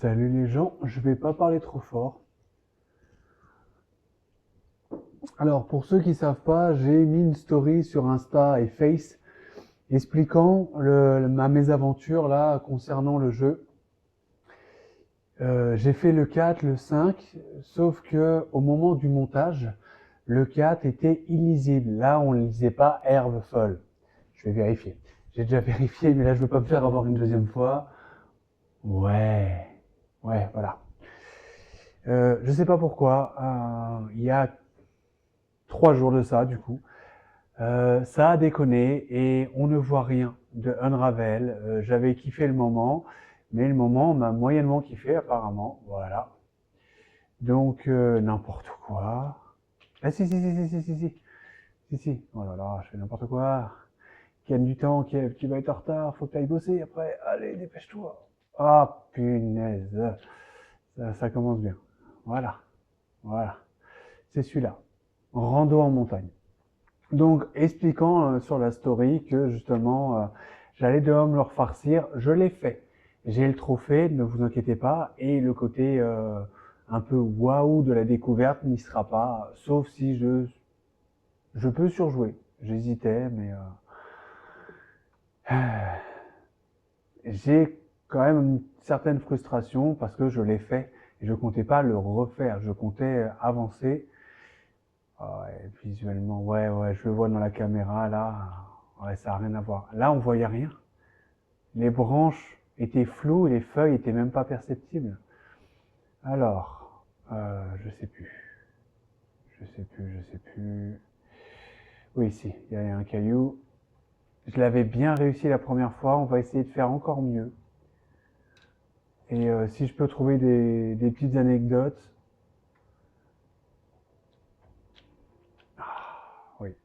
Salut les gens, je vais pas parler trop fort. Alors pour ceux qui savent pas, j'ai mis une story sur Insta et Face expliquant ma mésaventure là concernant le jeu. J'ai fait le 4, le 5, sauf que au moment du montage, le 4 était illisible. Là, on ne lisait pas herbe folle. Je vais vérifier. J'ai déjà vérifié, mais là, je veux pas me faire avoir une deuxième fois. Ouais, ouais, voilà. Je sais pas pourquoi. Il y a 3 jours de ça, du coup. Ça a déconné et on ne voit rien de Unravel. J'avais kiffé le moment, mais le moment m'a moyennement kiffé apparemment. Voilà. Donc n'importe quoi. Ah si si si si si si si si si. Oh là là, je fais n'importe quoi. Gagne du temps, tu vas être en retard, faut que tu ailles bosser après. Allez, dépêche-toi. Ah punaise, ça commence bien. Voilà, voilà. C'est celui-là. Rando en montagne. Donc, expliquant sur la story que justement, j'allais dehors me le refarcir, je l'ai fait. J'ai le trophée, ne vous inquiétez pas, et le côté un peu waouh de la découverte n'y sera pas, sauf si je peux surjouer. J'hésitais, mais j'ai quand même une certaine frustration parce que je l'ai fait et je comptais pas le refaire, je comptais avancer. Ah ouais, visuellement, ouais, ouais, je le vois dans la caméra là. Ouais, ça a rien à voir. Là, on voyait rien. Les branches étaient floues et les feuilles étaient même pas perceptibles. Alors, je sais plus. Je sais plus, je sais plus. Oui, si, il y a un caillou. Je l'avais bien réussi la première fois. On va essayer de faire encore mieux. Et si je peux trouver des petites anecdotes. Ah, oui.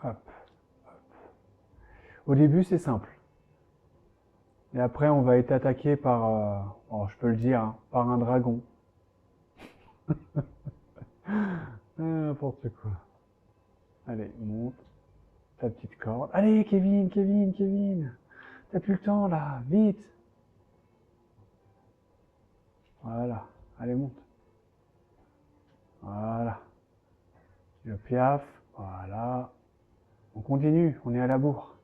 Hop. Au début, c'est simple. Et après, on va être attaqué par, oh, je peux le dire, hein, par un dragon. N'importe quoi. Allez, monte ta petite corde. Allez, Kevin, Kevin, Kevin. T'as plus le temps là, vite. Voilà. Allez, monte. Voilà. Le piaf. Voilà. On continue, on est à la bourre.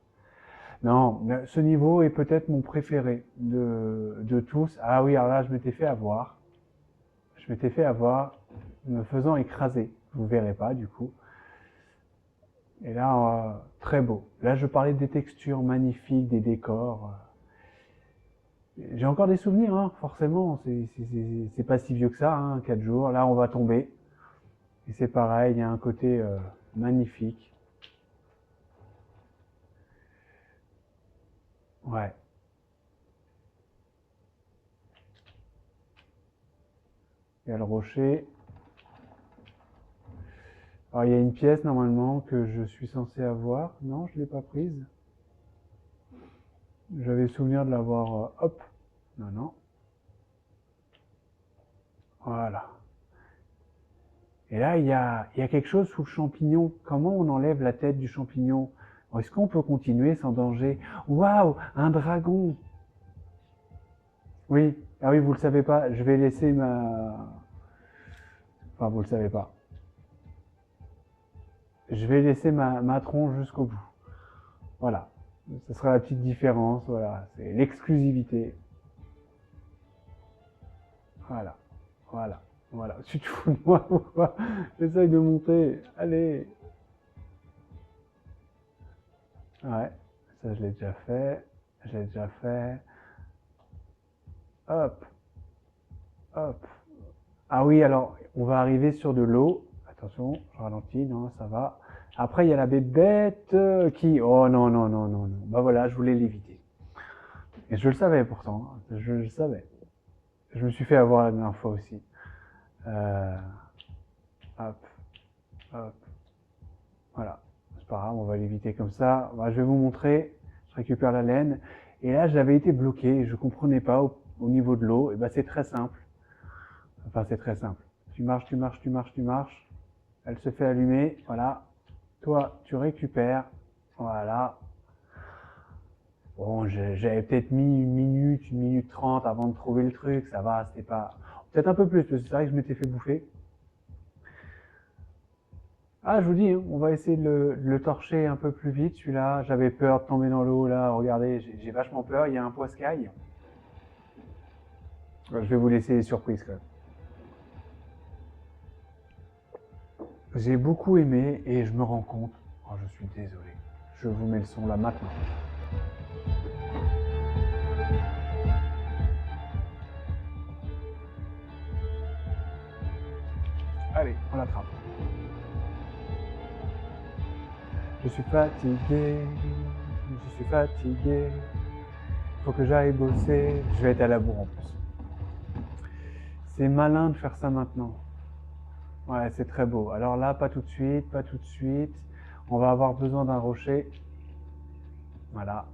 Non, ce niveau est peut-être mon préféré de tous. Ah oui, alors là, je m'étais fait avoir. Je m'étais fait avoir me faisant écraser. Vous verrez pas du coup. Et là, très beau. Là, je parlais des textures magnifiques, des décors. J'ai encore des souvenirs, hein, forcément. C'est pas si vieux que ça, hein, 4 jours. Là, on va tomber. Et c'est pareil, il y a un côté magnifique. Ouais. Il y a le rocher. Alors, il y a une pièce, normalement, que je suis censé avoir. Non, je l'ai pas prise. J'avais souvenir de l'avoir... hop. Non, non. Voilà. Et là, il y a quelque chose sous le champignon. Comment on enlève la tête du champignon? Est-ce qu'on peut continuer sans danger? Waouh, un dragon! Oui, ah oui, vous le savez pas. Je vais laisser ma... Enfin, vous le savez pas. Je vais laisser ma tronche jusqu'au bout. Voilà. Ce sera la petite différence. Voilà. C'est l'exclusivité. Voilà. Voilà. Voilà. Tu te fous de moi ou quoi? J'essaye de monter. Allez. Ouais. Ça, je l'ai déjà fait. Je l'ai déjà fait. Hop. Hop. Ah oui, alors, on va arriver sur de l'eau. Attention, je ralentis. Non, ça va. Après, il y a la bébête qui... Oh non, non, non, non, non. Bah voilà, je voulais l'éviter. Et je le savais pourtant. Je le savais. Je me suis fait avoir la dernière fois aussi. Euh, hop, hop. Voilà. C'est pas grave, on va l'éviter comme ça. Bah, je vais vous montrer. Je récupère la laine. Et là, j'avais été bloqué. Je comprenais pas au niveau de l'eau. Et ben, c'est très simple. Enfin, c'est très simple. Tu marches, tu marches, tu marches, tu marches. Elle se fait allumer. Voilà. Toi, tu récupères. Voilà. Bon, j'avais peut-être mis 1 minute 30 avant de trouver le truc, ça va, c'était pas... Peut-être un peu plus, parce que c'est vrai que je m'étais fait bouffer. Ah, je vous dis, hein, on va essayer de le torcher un peu plus vite, celui-là. J'avais peur de tomber dans l'eau, là, regardez, j'ai vachement peur, il y a un poiscaille. Je vais vous laisser les surprises, quand même. J'ai beaucoup aimé, et je me rends compte... Oh, je suis désolé. Je vous mets le son là, maintenant. Allez, on l'attrape. Je suis fatigué, je suis fatigué. Faut que j'aille bosser. Je vais être à la bourre en plus. C'est malin de faire ça maintenant. Ouais, c'est très beau. Alors là, pas tout de suite, pas tout de suite. On va avoir besoin d'un rocher. Voilà.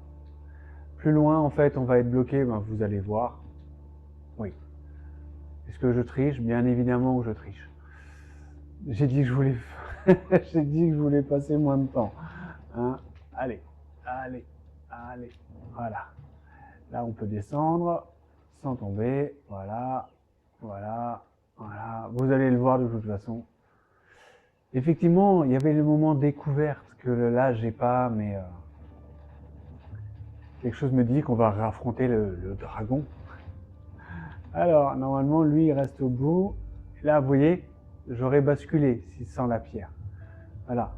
Plus loin, en fait, on va être bloqué. Ben, vous allez voir. Oui. Est-ce que je triche? Bien évidemment que je triche. J'ai dit que je voulais... J'ai dit que je voulais passer moins de temps. Hein? Allez, allez, allez. Voilà. Là, on peut descendre sans tomber. Voilà, voilà, voilà. Vous allez le voir de toute façon. Effectivement, il y avait le moment découverte que là, j'ai pas, mais quelque chose me dit qu'on va réaffronter le dragon. Alors, normalement, lui, il reste au bout. Et là, vous voyez, j'aurais basculé sans la pierre. Voilà.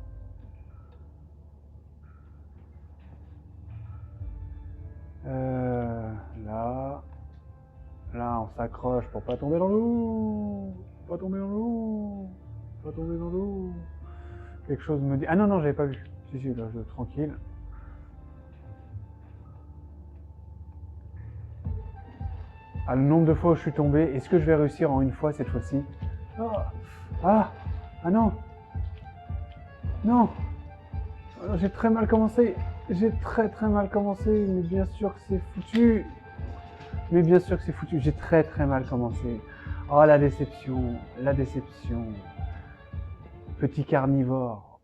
Là, on s'accroche pour pas tomber dans l'eau. Pas tomber dans l'eau. Pas tomber dans l'eau. Quelque chose me dit... Ah non, non, j'avais pas vu. Si, si, là, tranquille. Ah, le nombre de fois où je suis tombé, est-ce que je vais réussir en une fois cette fois-ci? Oh. Ah. Ah non. Non. J'ai très mal commencé. J'ai très mal commencé, mais bien sûr que c'est foutu. Mais bien sûr que c'est foutu. J'ai très mal commencé. Oh, la déception. La déception. Petit carnivore.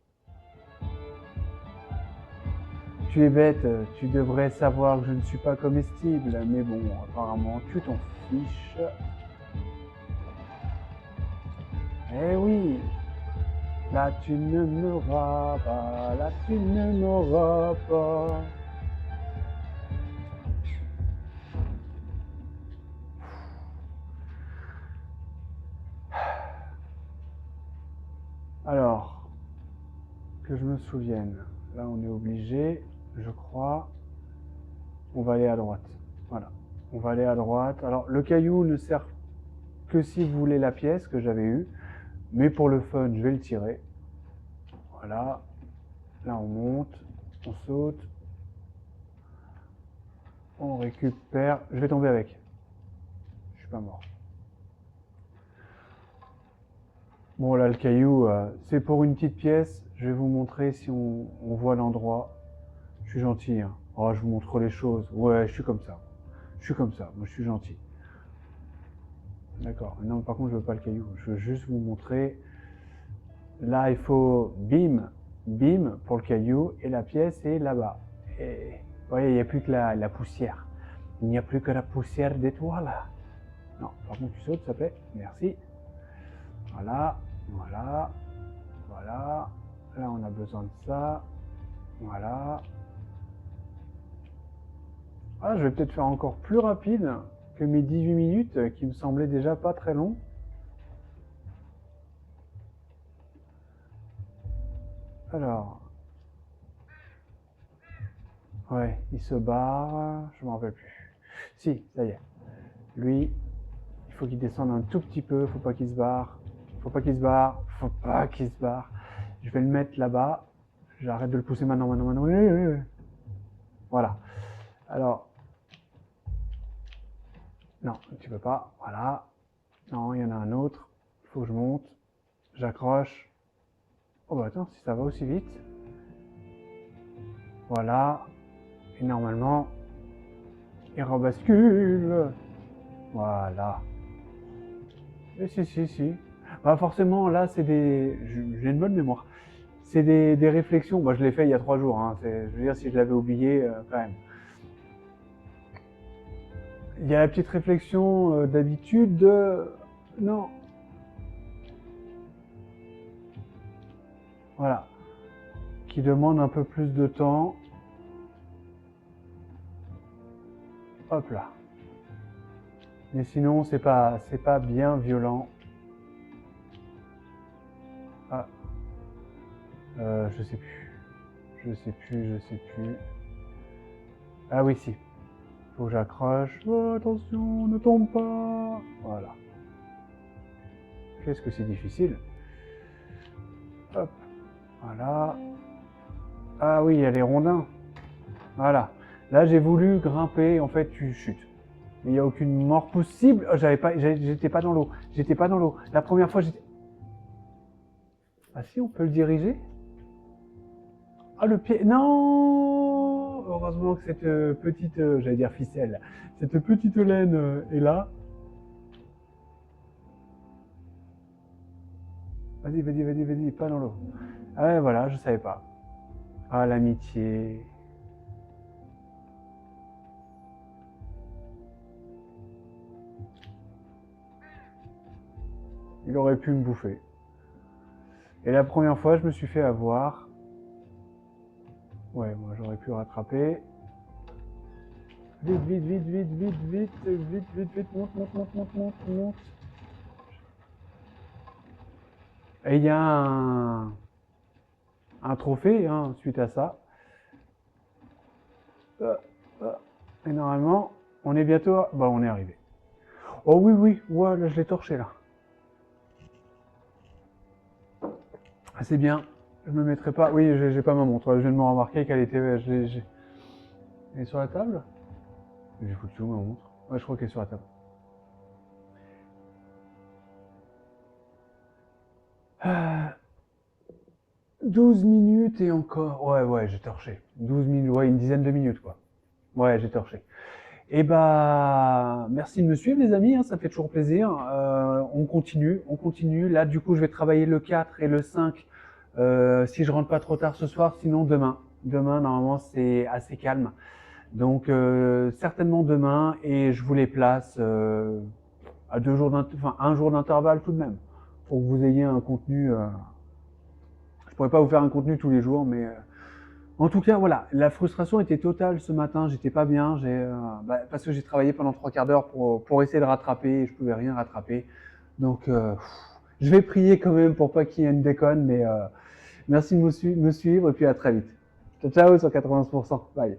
Tu es bête, tu devrais savoir que je ne suis pas comestible, mais bon, apparemment, tu t'en fiches. Eh oui, là tu ne m'auras pas, là tu ne m'auras pas. Alors, que je me souvienne, là on est obligé, je crois, on va aller à droite. Voilà, on va aller à droite. Alors, le caillou ne sert que si vous voulez la pièce que j'avais eue, mais pour le fun, je vais le tirer. Voilà, là on monte, on saute, on récupère. Je vais tomber avec. Je suis pas mort. Bon là le caillou, c'est pour une petite pièce. Je vais vous montrer si on voit l'endroit. Je suis gentil, hein. Oh, je vous montre les choses. Ouais, je suis comme ça. Je suis comme ça. Moi, je suis gentil. D'accord. Non, par contre, je veux pas le caillou. Je veux juste vous montrer. Là, il faut bim, bim pour le caillou et la pièce est là-bas. Et vous voyez, il n'y a plus que la poussière. Il n'y a plus que la poussière d'étoiles. Non, par contre, tu sautes, ça plaît. Merci. Voilà, voilà, voilà. Là, on a besoin de ça. Voilà. Ah, je vais peut-être faire encore plus rapide que mes 18 minutes, qui me semblaient déjà pas très longs. Alors. Ouais, il se barre. Je m'en rappelle plus. Si, ça y est. Lui, il faut qu'il descende un tout petit peu. Faut pas qu'il se barre. Faut pas qu'il se barre. Faut pas qu'il se barre. Je vais le mettre là-bas. J'arrête de le pousser maintenant. Voilà. Alors. Non, tu peux pas. Voilà. Non, il y en a un autre. Il faut que je monte. J'accroche. Oh bah attends, si ça va aussi vite. Voilà. Et normalement, il rebascule. Voilà. Et si. Bah forcément, là, c'est des... J'ai une bonne mémoire. C'est des réflexions. Moi, je l'ai fait il y a 3 jours. Hein. Je veux dire, si je l'avais oublié, quand même. il y a la petite réflexion d'habitude non. Voilà. Qui demande un peu plus de temps. Hop là. Mais sinon, c'est pas bien violent. Ah. Je sais plus. Je sais plus. Ah oui, si. Faut que j'accroche. Oh, attention, ne tombe pas. Voilà. Qu'est-ce que c'est difficile. Hop. Voilà. Ah oui, il y a les rondins. Voilà. Là, j'ai voulu grimper. En fait, tu chutes. Il n'y a aucune mort possible. Oh, j'étais pas dans l'eau. J'étais pas dans l'eau. La première fois, j'étais... Ah si, on peut le diriger. Ah, le pied. Non. Heureusement que cette petite, j'allais dire ficelle, cette petite laine est là. Vas-y, pas dans l'eau. Ah ouais, voilà, je savais pas. Ah, l'amitié. Il aurait pu me bouffer. Et la première fois, je me suis fait avoir. Ouais, moi j'aurais pu rattraper. Vite, monte. Et il y a un trophée hein, suite à ça. Et normalement, on est bientôt... Bah, on est arrivé. Oh oui, ouais, là je l'ai torché là. Ah, c'est bien. Je me mettrai pas... Oui, j'ai pas ma montre. Je viens de me remarquer qu'elle était... Elle est sur la table? J'ai foutu où ma montre? Ouais, je crois qu'elle est sur la table. Ah, 12 minutes et encore... Ouais, j'ai torché. 12 minutes, ouais, une dizaine de minutes, quoi. Ouais, j'ai torché. Et bah, merci de me suivre, les amis, hein, ça fait toujours plaisir. On continue. Là, du coup, je vais travailler le 4 et le 5 si je rentre pas trop tard ce soir, sinon demain. Demain, normalement, c'est assez calme. Donc, certainement demain, et je vous les place à un jour d'intervalle tout de même, pour que vous ayez un contenu. Je pourrais pas vous faire un contenu tous les jours, mais en tout cas, voilà, la frustration était totale ce matin, j'étais pas bien, parce que j'ai travaillé pendant 3/4 d'heure pour essayer de rattraper et je pouvais rien rattraper. Donc, je vais prier quand même pour pas qu'il y ait une déconne, mais merci de me suivre et puis à très vite. Ciao, ciao sur 91%. Bye.